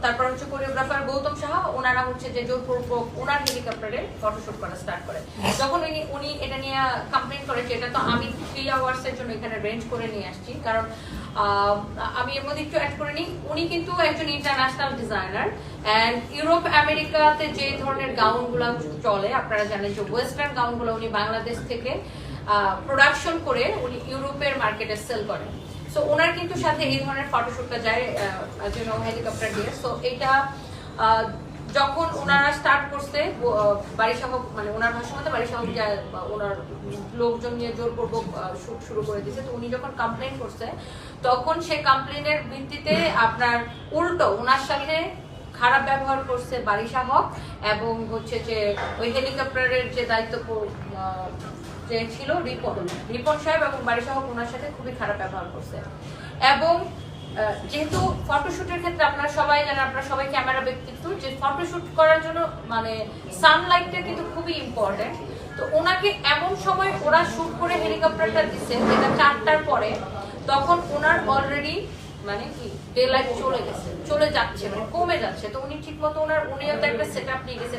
তারপর হচ্ছে কোরিওগ্রাফার গৌতম সাহা, ওনারা হচ্ছে যে জোরপূর্বক ওনার হেলিকপ্টারে ফটোশুট করা স্টার্ট করে। যখন উনি এটা নিয়ে কমপ্লেন করে যে এটা তো আমি 3 আওয়ার্সের জন্য এখানে রেঞ্জ করে নিয়ে আসছি, কারণ আমি এর মধ্যে একটু অ্যাড করে নিই, উনি কিন্তু একজন ইন্টারন্যাশনাল ডিজাইনার অ্যান্ড ইউরোপ আমেরিকাতে যে ধরনের গাউনগুলো চলে আপনারা জানেন যে ওয়েস্টার্ন গাউনগুলো উনি বাংলাদেশ থেকে প্রোডাকশন করে উনি ইউরোপের মার্কেটে সেল করেন। সো ওনার কিন্তু সাথে এই ধরনের ফটোশুটটা যায় হেলিকপ্টার দিয়ে। সো এটা যখন ওনারা স্টার্ট করছে বারিশাহ, মানে ওনার ভাষা মতো বারিশাহ ওনার লোকজন নিয়ে জোরপূর্বক শুট শুরু করে দিয়েছে। তো উনি যখন কমপ্লেন করছে তখন সে কমপ্লেনের ভিত্তিতে আপনার উল্টো ওনার সাথে খারাপ ব্যবহার করছে বারিশাহ এবং হচ্ছে যে ওই হেলিকপ্টারের যে দায়িত্ব যে ছিল রিপন সাহেব এবং বারিশাহ ওনার সাথে খুবই খারাপ ব্যবহার করছে। এবং যেহেতু ফটোশুটের ক্ষেত্রে আপনারা সবাই জানেন, আপনারা সবাই ক্যামেরা ব্যক্তিত্ব, যে ফটোশুট করার জন্য মানে সানলাইটটা কিন্তু খুবই ইম্পর্টেন্ট। তো ওনাকে এমন সময় ওরা শুট করে হেলিকপ্টারটা দিচ্ছে যেটা 4টার পরে, তখন ওনার অলরেডি মানে কি ডে লাইট চলে যাচ্ছে, মানে কমে যাচ্ছে। তো উনি ঠিক মতো উনিও তো একটা সেট আপ নিয়ে গেছে,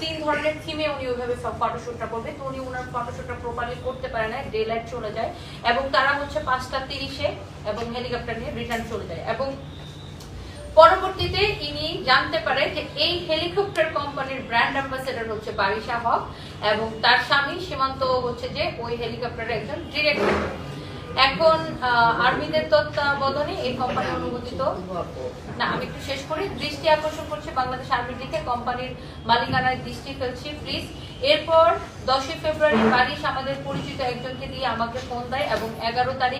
3 ধরনের থিমে উনি ওইভাবে ফটোশুটটা করবে। তো উনি ওনার ফটোশুটটা প্রপারলি করতে পারে না, ডে লাইট চলে যায় এবং তারা হচ্ছে 5:30 এবং হেলিকপ্টার নিয়ে রিটার্ন চলে যায়। এবং পরবর্তীতে ইনি জানতে পারে যে এই হেলিকপ্টার কোম্পানির ব্র্যান্ড অ্যাম্বাসেডর হচ্ছে বারিশাহ এবং তার স্বামী সীমান্ত হচ্ছে যে ওই হেলিকপ্টারের একজন ডিরেক্টর। এখন আর্মিদের তত্ত্বাবধানে এই কোম্পানি অনুমোদিত না। আমি একটু শেষ করি, দৃষ্টি আকর্ষণ করছি বাংলাদেশ আর্মির দিকে, কোম্পানির মালিকানায় দৃষ্টি ফেলছি প্লিজ। এরপর 10 ফেব্রুয়ারি বারিশ আমাদের পরিচিত একজনকে দিয়ে আমাকে ফোন দেয় এবং 11 তারিখ